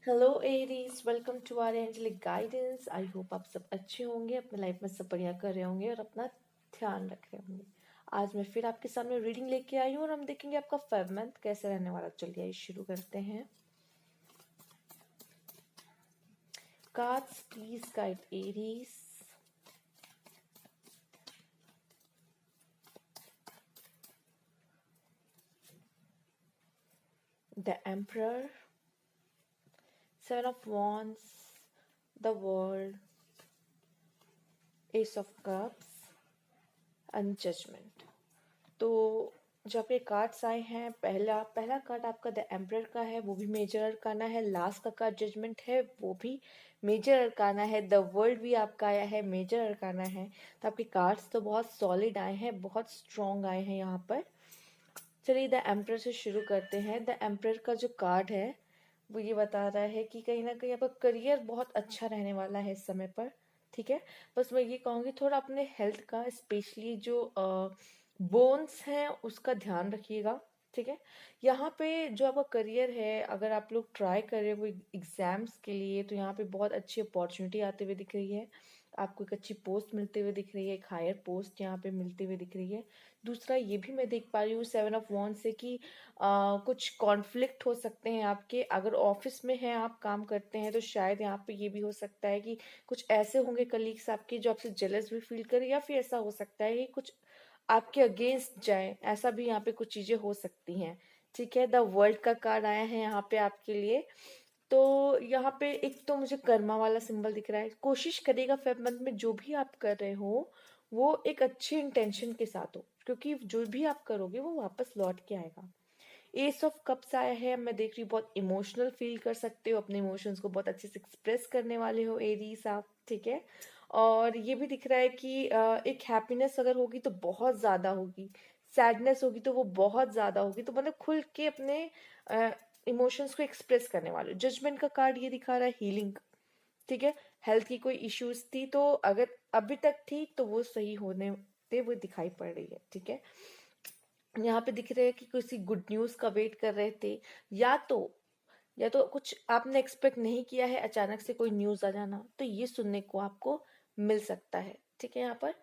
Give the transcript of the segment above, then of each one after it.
Hello Aries, welcome to our angelic guidance. I hope आप सब अच्छे होंगे, अपने लाइफ में सब बढ़िया कर रहे होंगे और अपना ध्यान रख रहे होंगे। आज मैं फिर आपके सामने रीडिंग लेके आई हूँ और हम देखेंगे आपका 5 मंथ कैसे रहने वाला। चलिए आइए शुरू करते हैं। Cards please guide Aries. The emperor, 7 of Wands, the world, ace of cups and judgement. तो जो आपके कार्ड्स आए हैं, पहला पहला कार्ड आपका द एम्परर का है, वो भी मेजर अरकाना है। लास्ट का कार्ड जजमेंट है, वो भी मेजर अरकाना है। द वर्ल्ड भी आपका आया है, मेजर अरकाना है। तो आपके कार्ड्स तो बहुत सॉलिड आए हैं, बहुत स्ट्रॉन्ग आए हैं यहाँ पर। चलिए द एम्परर से शुरू करते हैं। द एम्परर का जो कार्ड है वो ये बता रहा है कि कहीं ना कहीं आपका करियर बहुत अच्छा रहने वाला है इस समय पर। ठीक है, बस मैं ये कहूँगी थोड़ा अपने हेल्थ का, स्पेशली जो बोन्स हैं उसका ध्यान रखिएगा। ठीक है, यहाँ पे जो आपका करियर है, अगर आप लोग ट्राई कर रहे हो एग्जाम्स के लिए, तो यहाँ पे बहुत अच्छी अपॉर्चुनिटी आते हुए दिख रही है। आपको एक अच्छी पोस्ट मिलते हुए दिख रही है, एक हायर पोस्ट यहाँ पे मिलती हुई दिख रही है। दूसरा ये भी मैं देख पा रही हूँ 7 of Wands से कि कुछ कॉन्फ्लिक्ट हो सकते हैं आपके। अगर ऑफिस में हैं, आप काम करते हैं, तो शायद यहाँ पे ये भी हो सकता है कि कुछ ऐसे होंगे कलीग्स आपके जो आपसे जेलस भी फील करें, या फिर ऐसा हो सकता है कि कुछ आपके अगेंस्ट जाए। ऐसा भी यहाँ पे कुछ चीजें हो सकती हैं। ठीक है, द वर्ल्ड का कार्ड आया है यहाँ पे आपके लिए। तो यहाँ पे एक तो मुझे कर्मा वाला सिंबल दिख रहा है। कोशिश करिएगा 5 मंथ में जो भी आप कर रहे हो वो एक अच्छे इंटेंशन के साथ हो, क्योंकि जो भी आप करोगे वो वापस लौट के आएगा। एस ऑफ कप्स आया है, मैं देख रही हूँ बहुत इमोशनल फील कर सकते हो, अपने इमोशंस को बहुत अच्छे से एक्सप्रेस करने वाले हो एरीज आप। ठीक है, और ये भी दिख रहा है कि एक हैप्पीनेस अगर होगी तो बहुत ज्यादा होगी, सैडनेस होगी तो वो बहुत ज्यादा होगी। तो मतलब खुल के अपने इमोशंस को एक्सप्रेस करने वाले। जजमेंट का कार्ड ये दिखा रहा है हीलिंग। ठीक है, हेल्थ की कोई इश्यूज थी तो अगर अभी तक थी तो वो सही होने पे वो दिखाई पड़ रही है। ठीक है, यहाँ पे दिख रहे हैं कि किसी गुड न्यूज का वेट कर रहे थे, या तो कुछ आपने एक्सपेक्ट नहीं किया है, अचानक से कोई न्यूज आ जाना, तो ये सुनने को आपको मिल सकता है। ठीक है, यहाँ पर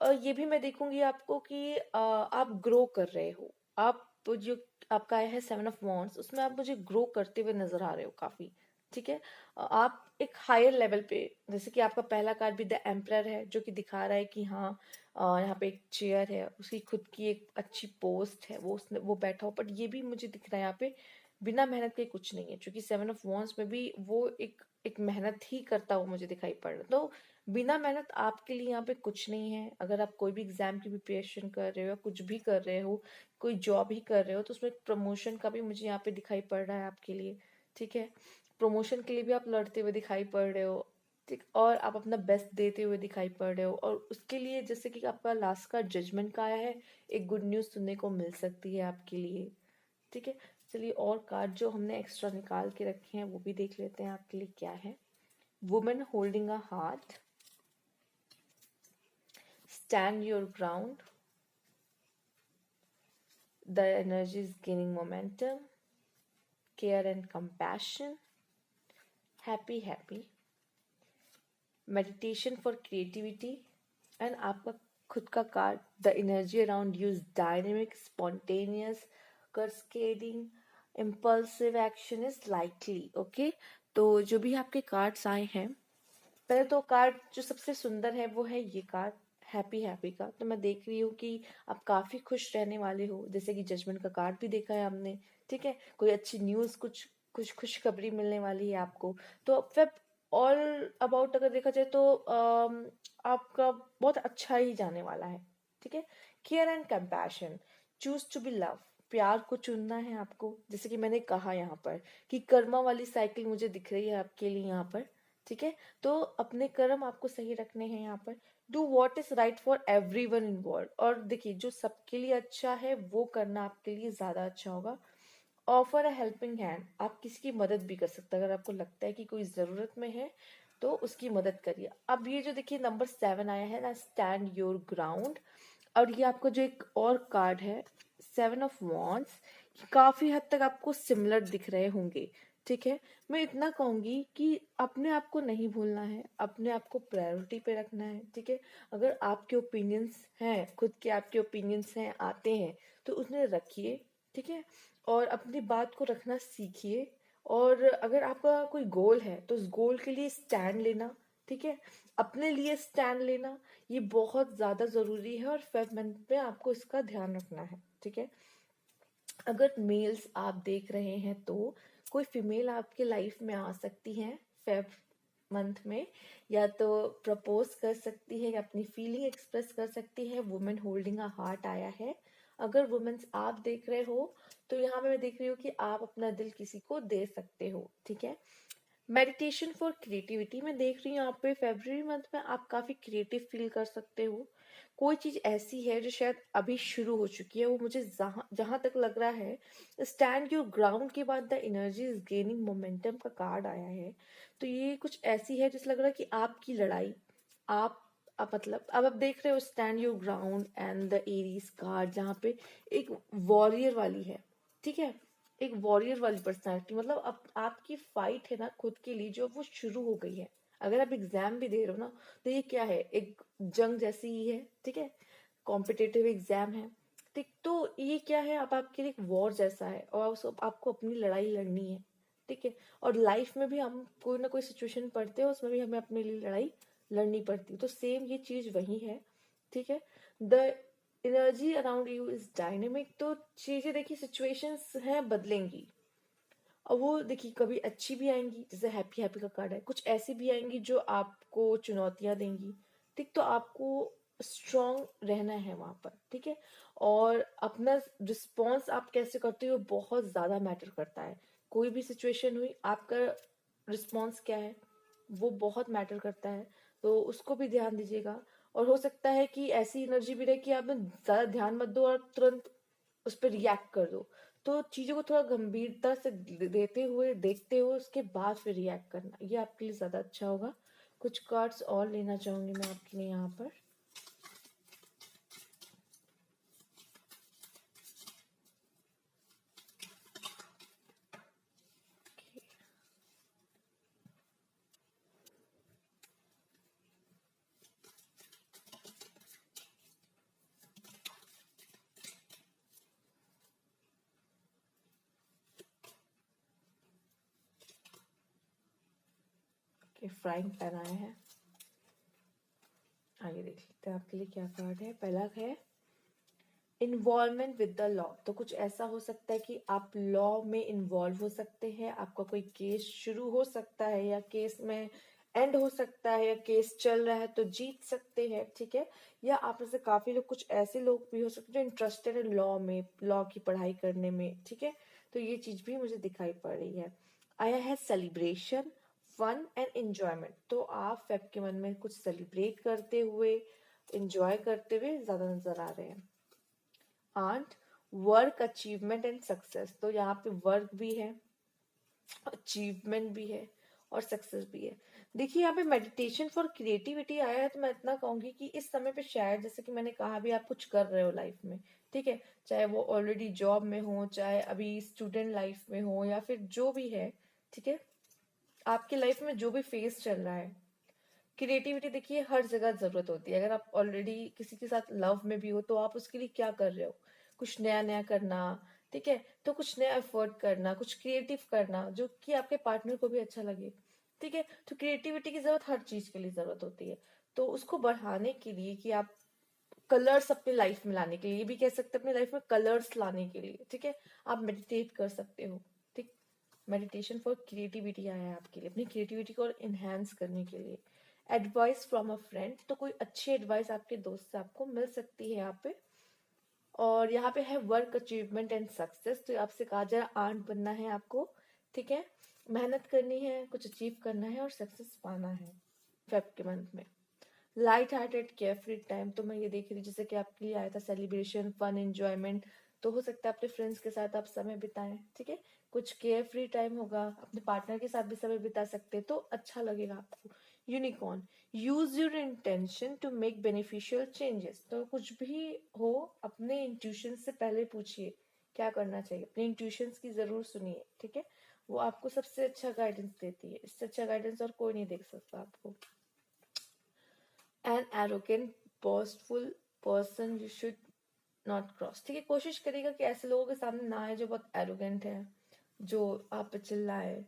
और ये भी मैं देखूंगी आपको कि आप ग्रो कर रहे हो। आप जो आपका आया है 7 of Wands, उसमें आप मुझे ग्रो करते हुए नजर आ रहे हो काफी। ठीक है, आप एक हायर लेवल पे, जैसे कि आपका पहला कार्ड भी द एम्परर है, जो कि दिखा रहा है कि हाँ यहाँ पे एक चेयर है, उसकी खुद की एक अच्छी पोस्ट है, वो बैठा हो। बट ये भी मुझे दिख रहा है यहाँ पे बिना मेहनत के कुछ नहीं है, क्योंकि 7 of Wands में भी वो एक मेहनत ही करता हुआ मुझे दिखाई पड़ रहा है। तो बिना मेहनत आपके लिए यहाँ पे कुछ नहीं है। अगर आप कोई भी एग्जाम की प्रिपरेशन कर रहे हो या कुछ भी कर रहे हो, कोई जॉब ही कर रहे हो, तो उसमें प्रमोशन का भी मुझे यहाँ पे दिखाई पड़ रहा है आपके लिए। ठीक है, प्रमोशन के लिए भी आप लड़ते हुए दिखाई पड़ रहे हो। ठीक, और आप अपना बेस्ट देते हुए दिखाई पड़ रहे हो, और उसके लिए जैसे कि आपका लास्ट का जजमेंट का आया है, एक गुड न्यूज सुनने को मिल सकती है आपके लिए। ठीक है, चलिए और कार्ड जो हमने एक्स्ट्रा निकाल के रखे हैं वो भी देख लेते हैं आपके लिए क्या है। Women holding a heart, stand your ground, the energy is gaining momentum, care and compassion, happy, meditation for creativity, and आपका खुद का card the energy around you is dynamic, spontaneous, cascading, impulsive action is likely. Okay, तो जो भी आपके cards आए हैं, पहले तो कार्ड जो सबसे सुंदर है वो है ये कार्ड हैप्पी का। तो मैं देख रही हूँ कि आप काफी खुश रहने वाले हो, जैसे कि जजमेंट का कार्ड भी देखा है हमने। ठीक है, कोई अच्छी न्यूज, कुछ कुछ खुशखबरी मिलने वाली है आपको। तो फिर ऑल अबाउट अगर देखा जाए तो आपका बहुत अच्छा ही जाने वाला है। ठीक है, care and compassion, choose to be love, प्यार को चुनना है आपको। जैसे कि मैंने कहा यहाँ पर कि कर्मा वाली साइकिल मुझे दिख रही है आपके लिए यहाँ पर। ठीक है, तो अपने कर्म आपको सही रखने हैं यहाँ पर। Do what is right for every one involve, और देखिए जो सबके लिए अच्छा है वो करना आपके लिए ज्यादा अच्छा होगा। ऑफर अ हेल्पिंग हैंड, आप किसी की मदद भी कर सकते हैं। अगर आपको लगता है कि कोई जरूरत में है तो उसकी मदद करिए। अब ये जो देखिए नंबर 7 आया है ना, स्टैंड योर ग्राउंड, और ये आपका जो एक और कार्ड है 7 of Wands, काफी हद तक आपको सिमिलर दिख रहे होंगे। ठीक है। मैं इतना कहूंगी कि अपने आप को नहीं भूलना है, अपने आप को प्रायोरिटी पे रखना है, ठीक है। अगर आपके ओपिनियंस हैं, खुद के आपके ओपिनियंस हैं, आते हैं, तो उन्हें रखिए, ठीक है। और अपनी बात को रखना सीखिए। और अगर आपका कोई गोल है तो उस गोल के लिए स्टैंड लेना, ठीक है। अपने लिए स्टैंड लेना, ये बहुत ज्यादा जरूरी है, और 5 मंथ में आपको इसका ध्यान रखना है, ठीक है। अगर मेल्स आप देख रहे हैं तो कोई फीमेल आपके लाइफ में आ सकती है फेब मंथ में, या तो प्रपोज कर सकती है या अपनी फीलिंग एक्सप्रेस कर सकती है। वुमेन होल्डिंग अ हार्ट आया है। अगर वुमेन्स आप देख रहे हो तो यहाँ पे मैं देख रही हूँ कि आप अपना दिल किसी को दे सकते हो, ठीक है। मेडिटेशन फॉर क्रिएटिविटी मैं देख रही हूँ यहाँ पे फेब्रुअरी मंथ में आप काफी क्रिएटिव फील कर सकते हो। कोई चीज ऐसी है जो शायद अभी शुरू हो चुकी है, वो मुझे जहां जहां तक लग रहा है, स्टैंड योर ग्राउंड के बाद the energy is gaining momentum का कार्ड आया है। तो ये कुछ ऐसी है जिस लग रहा है कि आपकी लड़ाई, आप मतलब अब आप देख रहे हो stand your ground and the Aries card, जहाँ पे एक वॉरियर वाली है, ठीक है। एक वॉरियर वाली पर्सनालिटी, मतलब अब आपकी फाइट है ना खुद के लिए, जो वो शुरू हो गई है। अगर आप एग्जाम भी दे रहे हो ना, तो ये क्या है, एक जंग जैसी ही है, ठीक है। कॉम्पिटेटिव एग्जाम है, ठीक। तो ये क्या है, अब आपके लिए एक वॉर जैसा है, और आपको अपनी लड़ाई लड़नी है, ठीक है। और लाइफ में भी हम कोई ना कोई सिचुएशन पढ़ते हैं, उसमें भी हमें अपने लिए लड़ाई लड़नी पड़ती है, तो सेम ये चीज वही है, ठीक है। The energy around you is dynamic, तो चीजें देखिए, सिचुएशंस हैं बदलेंगी, और वो देखिए कभी अच्छी भी आएंगी, जैसे हैप्पी हैप्पी का कार्ड है, कुछ ऐसी भी आएंगी जो आपको चुनौतियां देंगी, ठीक। तो आपको स्ट्रांग रहना है वहां पर, ठीक है। और अपना रिस्पॉन्स आप कैसे करते हो बहुत ज्यादा मैटर करता है। कोई भी सिचुएशन हुई, आपका रिस्पॉन्स क्या है, वो बहुत मैटर करता है, तो उसको भी ध्यान दीजिएगा। और हो सकता है कि ऐसी एनर्जी भी रहे कि आप ज्यादा ध्यान मत दो और तुरंत उस पर रिएक्ट कर दो। तो चीजों को थोड़ा गंभीरता से देते हुए, देखते हुए, उसके बाद फिर रिएक्ट करना, ये आपके लिए ज्यादा अच्छा होगा। कुछ कार्ड्स और लेना चाहूंगी मैं आपके लिए यहाँ पर। फ्राइंग पैन आया है, आगे देख लेते हैं आपके लिए क्या कार्ड है। पहला है इन्वॉल्वमेंट विद द लॉ, तो कुछ ऐसा हो सकता है कि आप लॉ में इन्वॉल्व हो सकते हैं, आपका कोई केस शुरू हो सकता है, या केस में एंड हो सकता है, या केस चल रहा है तो जीत सकते हैं, ठीक है। या आप में से काफी लोग, कुछ ऐसे लोग भी हो सकते हैं जो इंटरेस्टेड है लॉ में, लॉ की पढ़ाई करने में, ठीक है। तो ये चीज भी मुझे दिखाई पड़ रही है। आया है सेलिब्रेशन, फन एंड एंजॉयमेंट, तो आप फेब के मन में कुछ सेलिब्रेट करते हुए, एंजॉय करते हुए ज्यादा नजर आ रहे हैं। Ant work achievement and success, तो यहाँ पे वर्क भी है, अचीवमेंट भी है, और सक्सेस भी है। देखिए यहाँ पे मेडिटेशन फॉर क्रिएटिविटी आया है, तो मैं इतना कहूंगी कि इस समय पे शायद, जैसे कि मैंने कहा, भी आप कुछ कर रहे हो लाइफ में, ठीक है। चाहे वो ऑलरेडी जॉब में हो, चाहे अभी स्टूडेंट लाइफ में हो, या फिर जो भी है, ठीक है। आपकी लाइफ में जो भी फेज चल रहा है, क्रिएटिविटी देखिए हर जगह जरूरत होती है। अगर आप ऑलरेडी किसी के साथ लव में भी हो, तो आप उसके लिए क्या कर रहे हो, कुछ नया नया करना, ठीक है। तो कुछ नया एफर्ट करना, कुछ क्रिएटिव करना, जो कि आपके पार्टनर को भी अच्छा लगे, ठीक है। तो क्रिएटिविटी की जरूरत हर चीज के लिए जरूरत होती है। तो उसको बढ़ाने के लिए, कि आप कलर्स अपनी लाइफ में लाने के लिए, ये भी कह सकते हैं अपनी लाइफ में कलर्स लाने के लिए, ठीक है, आप मेडिटेट कर सकते हो, ठीक। मेडिटेशन फॉर क्रिएटिविटी आया है आपके लिए, अपनी क्रिएटिविटी को इनहेंस करने के लिए। एडवाइस फ्रॉम अ फ्रेंड, तो कोई अच्छी एडवाइस आपके दोस्त से आपको मिल सकती है यहाँ पे। और यहाँ पे है वर्क अचीवमेंट एंड सक्सेस, तो आपसे कहा जा रहा आंट बनना है आपको, ठीक है। मेहनत करनी है, कुछ अचीव करना है, और सक्सेस पाना है फेब के मंथ में। Light hearted care free time, तो मैं ये देख रही हूँ जैसे कि आपके लिए आया था सेलिब्रेशन, फन, एंजॉयमेंट, तो हो सकता है अपने फ्रेंड्स के साथ आप समय बिताएं, ठीक है। कुछ केयर फ्री टाइम होगा, अपने पार्टनर के साथ भी समय बिता सकते हैं, तो अच्छा लगेगा आपको। Unicorn, use your intention to make beneficial changes, तो कुछ भी हो, अपने इंट्यूशन से पहले पूछिए क्या करना चाहिए, अपने इंट्यूशन की जरूर सुनिए, ठीक है। वो आपको सबसे अच्छा गाइडेंस देती है, इससे अच्छा गाइडेंस और कोई नहीं दे सकता आपको। An arrogant boastful person you should not cross, ठीक है। कोशिश करिएगा कि ऐसे लोगों के सामने ना आए जो बहुत एरोगेंट है, जो आप पे चिल्लाए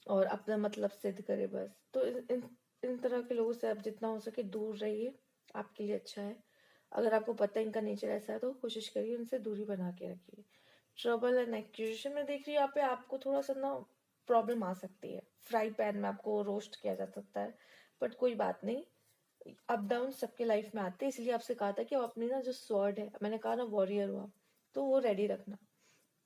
और अपना मतलब सिद्ध करे बस। तो इन तरह के लोगों से आप जितना हो सके दूर रहिए, आपके लिए अच्छा है। अगर आपको पता है इनका नेचर ऐसा है तो कोशिश करिए उनसे दूरी बना के रखिए। ट्रबल एंड एक्यूजेशन में देख रही है यहाँ पे आपको थोड़ा सा ना प्रॉब्लम आ सकती है, फ्राई पैन में आपको रोस्ट किया जा सकता है, बट कोई बात नहीं, अप डाउन सबके लाइफ में आते हैं। इसलिए आपसे कहा था कि आप अपनी ना जो स्वॉर्ड है, मैंने कहा ना वॉरियर हुआ, तो वो रेडी रखना।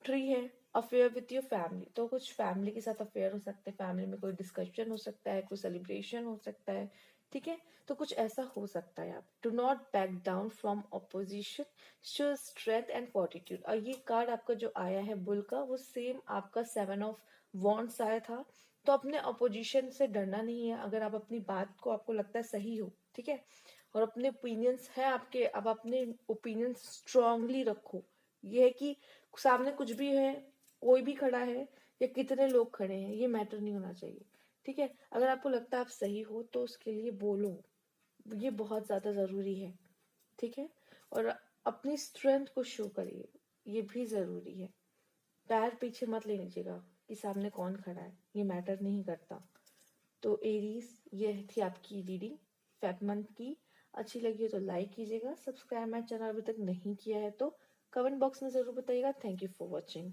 ट्री है अफेयर विथ योर फैमिली, तो कुछ फैमिली के साथ अफेयर हो सकते हैं, फैमिली में कोई डिस्कशन हो सकता है, कोई सेलिब्रेशन हो सकता है, ठीक है। तो कुछ ऐसा हो सकता है। आप do not back down from opposition, show strength and fortitude. और ये कार्ड आपका जो आया है बुल का, वो सेम आपका 7 ऑफ वॉन्ड्स आया था। तो अपने अपोजिशन से डरना नहीं है। अगर आप अपनी बात को आपको लगता है सही हो, ठीक है, और अपने ओपिनियंस है आपके, अब अपने ओपिनियन स्ट्रांगली रखो। ये है कि सामने कुछ भी है, कोई भी खड़ा है या कितने लोग खड़े हैं, ये मैटर नहीं होना चाहिए, ठीक है। अगर आपको लगता है आप सही हो तो उसके लिए बोलो, ये बहुत ज्यादा जरूरी है, ठीक है। और अपनी स्ट्रेंथ को शो करिए, ये भी जरूरी है। पैर पीछे मत ले लीजिएगा कि सामने कौन खड़ा है, ये मैटर नहीं करता। तो एरीज, ये थी आपकी रीडिंग फेब मंथ की। अच्छी लगी हो तो लाइक कीजिएगा, सब्सक्राइब मेरे चैनल अभी तक नहीं किया है तो कमेंट बॉक्स में जरूर बताइएगा। Thank you for watching.